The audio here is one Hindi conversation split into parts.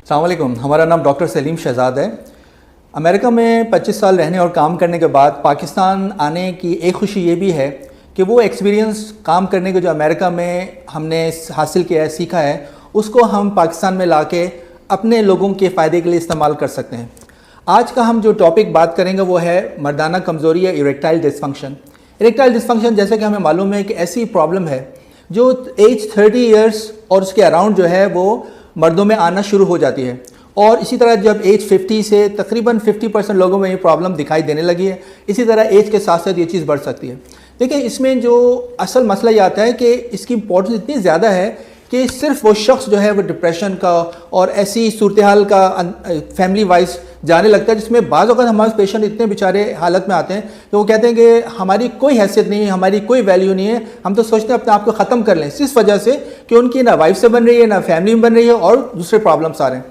अस्सलाम वालेकुम। हमारा नाम डॉक्टर सलीम शहजाद है। अमेरिका में 25 साल रहने और काम करने के बाद पाकिस्तान आने की एक खुशी ये भी है कि वो एक्सपीरियंस काम करने के जो अमेरिका में हमने हासिल किया है, सीखा है, उसको हम पाकिस्तान में लाके अपने लोगों के फ़ायदे के लिए इस्तेमाल कर सकते हैं। आज का हम जो टॉपिक बात करेंगे वो है मर्दाना कमज़ोरी या इरेक्टाइल डिसफंक्शन। इरेक्टाइल डिसफंक्शन जैसा कि हमें मालूम है कि ऐसी प्रॉब्लम है जो एज 30 ईयर्स और उसके अराउंड जो है वो मर्दों में आना शुरू हो जाती है, और इसी तरह जब एज 50 से तकरीबन 50% लोगों में ये प्रॉब्लम दिखाई देने लगी है। इसी तरह एज के साथ साथ ये चीज़ बढ़ सकती है। देखिए, इसमें जो असल मसला ये आता है कि इसकी इम्पोर्टेंस इतनी ज़्यादा है कि सिर्फ वो शख्स जो है वो डिप्रेशन का और ऐसी सूरत हाल का फैमिली वाइज जाने लगता है, जिसमें बाज़ औक़ात हमारे पेशेंट इतने बेचारे हालत में आते हैं तो वो कहते हैं कि हमारी कोई हैसियत नहीं है, हमारी कोई वैल्यू नहीं है, हम तो सोचते हैं अपने आप को ख़त्म कर लें, इस वजह से कि उनकी ना वाइफ से बन रही है, ना फैमिली में बन रही है और दूसरे प्रॉब्लम्स आ रहे हैं।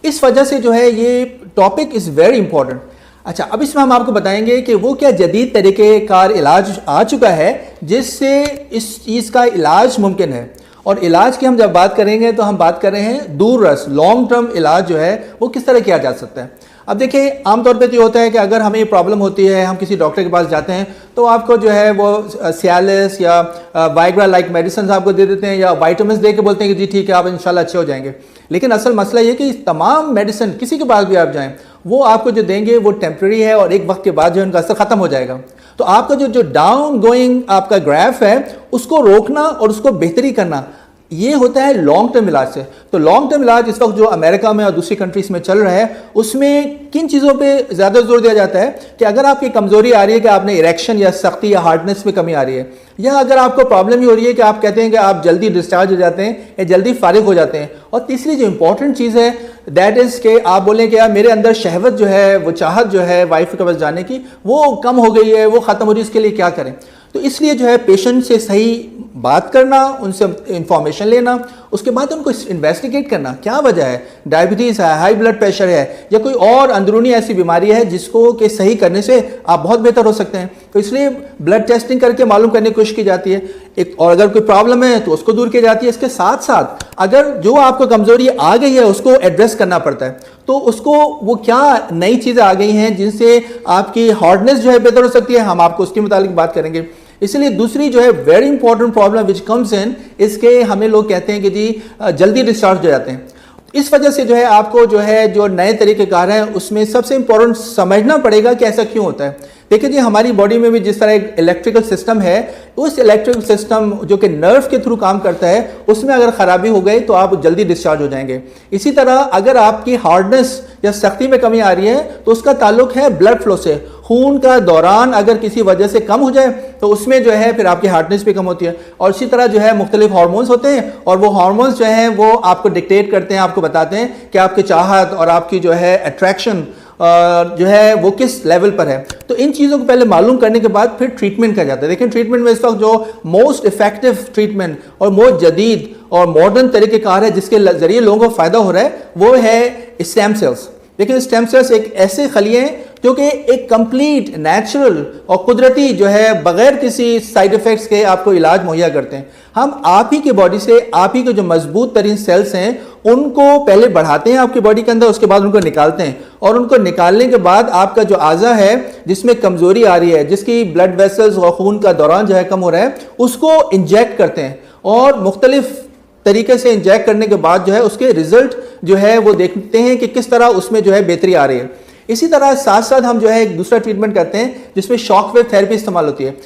इस वजह से जो है ये टॉपिक इज़ वेरी इंपॉर्टेंट। अच्छा, अब इसमें हम आपको बताएंगे कि वो क्या जदीद तरीक़ेकार इलाज आ चुका है जिससे इस चीज़ का इलाज मुमकिन है। और इलाज की हम जब बात करेंगे तो हम बात कर रहे हैं दूररस लॉन्ग टर्म इलाज जो है वो किस तरह किया जा सकता है। अब देखिए, आमतौर पे तो ये होता है कि अगर हमें ये प्रॉब्लम होती है, हम किसी डॉक्टर के पास जाते हैं तो आपको जो है वो सियालिस या वाइग्रा लाइक मेडिसिन आपको दे देते हैं या वाइटामिन्स दे के बोलते हैं कि जी ठीक है, आप इंशाल्लाह अच्छे हो जाएंगे। लेकिन असल मसला ये कि तमाम मेडिसिन किसी के पास भी आप जाएं वो आपको जो देंगे वो टेम्प्रेरी है और एक वक्त के बाद जो है उनका असर ख़त्म हो जाएगा। तो आपका जो डाउन गोइंग आपका ग्राफ है उसको रोकना और उसको बेहतरी करना, ये होता है लॉन्ग टर्म इलाज से। तो लॉन्ग टर्म इलाज इस वक्त जो अमेरिका में और दूसरी कंट्रीज में चल रहा है उसमें किन चीज़ों पे ज़्यादा जोर दिया जाता है कि अगर आपकी कमज़ोरी आ रही है कि आपने इरेक्शन या सख्ती या हार्डनेस में कमी आ रही है, या अगर आपको प्रॉब्लम ही हो रही है कि आप कहते हैं कि आप जल्दी डिस्चार्ज हो जाते हैं या जल्दी फारिग हो जाते हैं, और तीसरी जो इंपॉर्टेंट चीज़ है दैट इज़ कि आप बोलें कि यार मेरे अंदर शहवत जो है, वो चाहत जो है वाइफ के पास जाने की, वो कम हो गई है, वो ख़त्म हो रही है, इसके लिए क्या करें। तो इसलिए जो है पेशेंट से सही बात करना, उनसे इंफॉर्मेशन लेना, उसके बाद उनको इन्वेस्टिगेट करना क्या वजह है, डायबिटीज़ है, हाई ब्लड प्रेशर है या कोई और अंदरूनी ऐसी बीमारी है जिसको कि सही करने से आप बहुत बेहतर हो सकते हैं। तो इसलिए ब्लड टेस्टिंग करके मालूम करने की कोशिश की जाती है एक, और अगर कोई प्रॉब्लम है तो उसको दूर की जाती है। इसके साथ साथ अगर जो आपको कमज़ोरी आ गई है उसको एड्रेस करना पड़ता है, तो उसको वो क्या नई चीज़ें आ गई हैं जिनसे आपकी हार्डनेस जो है बेहतर हो सकती है, हम आपको उसके मुताबिक बात करेंगे। इसलिए दूसरी जो है very important problem which comes in, इसके हमें लोग कहते हैं कि जी जल्दी डिस्चार्ज हो जाते हैं। इस वजह से जो है आपको जो है जो नए तरीक़ेकार हैं उसमें सबसे इंपॉर्टेंट समझना पड़ेगा कि ऐसा क्यों होता है। देखिए जी, हमारी बॉडी में भी जिस तरह एक इलेक्ट्रिकल सिस्टम है, उस इलेक्ट्रिकल सिस्टम जो कि नर्व के थ्रू काम करता है, उसमें अगर ख़राबी हो गई तो आप जल्दी डिस्चार्ज हो जाएंगे। इसी तरह अगर आपकी हार्डनेस या सख्ती में कमी आ रही है तो उसका ताल्लुक है ब्लड फ्लो से। खून का दौरान अगर किसी वजह से कम हो जाए तो उसमें जो है फिर आपकी हार्डनेस भी कम होती है। और इसी तरह जो है मुख्तलिफ हार्मोन्स होते हैं और वो हार्मोन्स जो हैं वो आपको डिक्टेट करते हैं, आपको बताते हैं कि आपकी चाहत और आपकी जो है अट्रैक्शन जो है वो किस लेवल पर है। तो इन चीज़ों को पहले मालूम करने के बाद फिर ट्रीटमेंट किया जाता है। देखिए, ट्रीटमेंट में इस वक्त जो मोस्ट इफेक्टिव ट्रीटमेंट और मोस्ट जदीद और मॉडर्न तरीक़ेकार है जिसके ज़रिए लोगों को फ़ायदा हो रहा है वो है स्टेम सेल्स। लेकिन स्टेम सेल्स एक ऐसे खलिए हैं जो कि एक कंप्लीट नेचुरल और कुदरती जो है बगैर किसी साइड इफ़ेक्ट्स के आपको इलाज मुहैया करते हैं। हम आप ही की बॉडी से आप ही के जो मजबूत तरीन सेल्स हैं उनको पहले बढ़ाते हैं आपकी बॉडी के अंदर, उसके बाद उनको निकालते हैं, और उनको निकालने के बाद आपका जो आज़ा है जिसमें कमज़ोरी आ रही है, जिसकी ब्लड वेसल्स और खून का दौरान जो है कम हो रहा है, उसको इंजेक्ट करते हैं। और मुख्तलिफ तरीके से इंजेक्ट करने के बाद जो है उसके रिजल्ट जो है वो देखते हैं कि किस तरह उसमें जो है बेहतरी आ रही है। इसी तरह साथ साथ हम जो है एक दूसरा ट्रीटमेंट करते हैं जिसमें शॉक वेव थेरेपी इस्तेमाल होती है।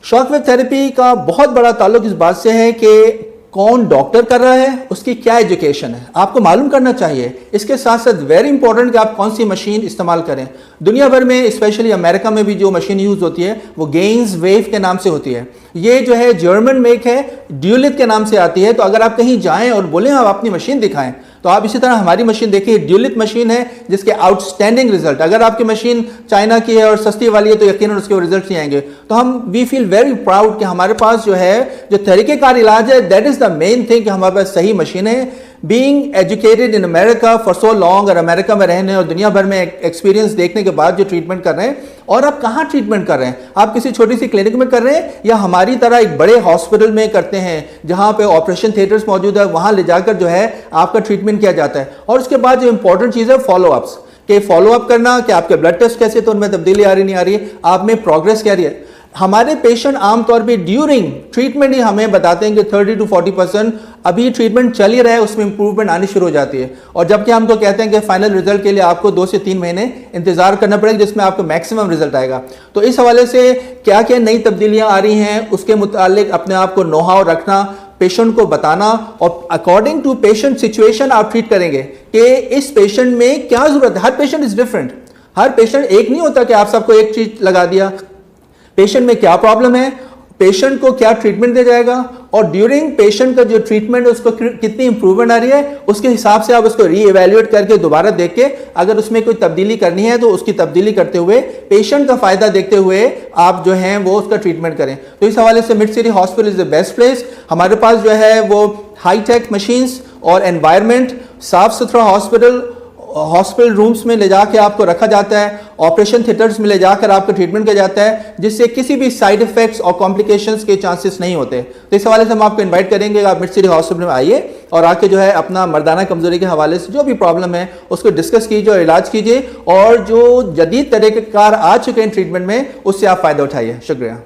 शॉक वेव थेरेपी का बहुत बड़ा ताल्लुक इस बात से है कि कौन डॉक्टर कर रहा है, उसकी क्या एजुकेशन है, आपको मालूम करना चाहिए। इसके साथ साथ वेरी इंपॉर्टेंट कि आप कौन सी मशीन इस्तेमाल करें। दुनिया भर में स्पेशली अमेरिका में भी जो मशीन यूज़ होती है वो गेन्स वेव के नाम से होती है। ये जो है जर्मन मेक है, ड्यूलिथ के नाम से आती है। तो अगर आप कहीं जाएं और बोलें आप अपनी मशीन दिखाएं तो आप इसी तरह हमारी मशीन देखिए, ड्यूलिथ मशीन है जिसके आउटस्टैंडिंग रिजल्ट। अगर आपकी मशीन चाइना की है और सस्ती वाली है तो यकीनन उसके रिजल्ट नहीं आएंगे। तो हम वी फील वेरी प्राउड कि हमारे पास जो है जो तरीक़ेकार इलाज है that is the main thing कि हमारे पास सही मशीन है being educated in America for so long, और अमेरिका में रहने और दुनिया भर में एक्सपीरियंस देखने के बाद जो ट्रीटमेंट कर रहे हैं, और आप कहाँ ट्रीटमेंट कर रहे हैं? आप किसी छोटी सी क्लिनिक में कर रहे हैं या हमारी तरह एक बड़े हॉस्पिटल में करते हैं जहां पे ऑपरेशन थिएटर्स मौजूद है, वहां ले जाकर जो है आपका ट्रीटमेंट किया जाता है। और उसके बाद जो इंपॉर्टेंट चीज़ है फॉलो अप्स, कि फॉलो अप करना कि आपके ब्लड टेस्ट कैसे, तो उनमें तब्दीली आ रही नहीं आ रही है, आप में प्रोग्रेस क्या रही है। हमारे पेशेंट आमतौर पे ड्यूरिंग ट्रीटमेंट ही हमें बताते हैं कि 30 to 40% अभी ट्रीटमेंट चल ही रहा है, उसमें इंप्रूवमेंट आनी शुरू हो जाती है। और जबकि हमको कहते हैं कि फाइनल रिजल्ट के लिए आपको 2 से 3 महीने इंतजार करना पड़ेगा, जिसमें आपको मैक्सिमम रिजल्ट आएगा। तो इस हवाले से क्या क्या नई तब्दीलियां आ रही हैं, उसके मुतालिक अपने आप को नो हाउ रखना, पेशेंट को बताना, और अकॉर्डिंग टू पेशेंट सिचुएशन आप ट्रीट करेंगे कि इस पेशेंट में क्या जरूरत है। हर पेशेंट इज डिफरेंट, हर पेशेंट एक नहीं होता कि आप सबको एक चीज लगा दिया। पेशेंट में क्या प्रॉब्लम है, पेशेंट को क्या ट्रीटमेंट दिया जाएगा, और ड्यूरिंग पेशेंट का जो ट्रीटमेंट है उसको कितनी इंप्रूवमेंट आ रही है, उसके हिसाब से आप उसको रीइवैल्यूएट करके दोबारा देख के अगर उसमें कोई तब्दीली करनी है तो उसकी तब्दीली करते हुए पेशेंट का फायदा देखते हुए आप जो है वो उसका ट्रीटमेंट करें। तो इस हवाले से mid city hospital is the best place. हमारे पास जो है वो हाईटेक मशीन्स और एनवायरनमेंट, साफ सुथरा हॉस्पिटल रूम्स में ले जाकर आपको रखा जाता है, ऑपरेशन थिएटर्स में ले जाकर आपका ट्रीटमेंट किया जाता है, जिससे किसी भी साइड इफेक्ट्स और कॉम्प्लिकेशंस के चांसेस नहीं होते। तो इस हवाले से हम आपको इनवाइट करेंगे, आप मिड सिटी हॉस्पिटल में आइए और आके जो है अपना मर्दाना कमजोरी के हवाले से जो भी प्रॉब्लम है उसको डिस्कस कीजिए और इलाज कीजिए, और जो जदीद तरीक़ेकार आ चुके हैं ट्रीटमेंट में उससे आप फ़ायदा उठाइए। शुक्रिया।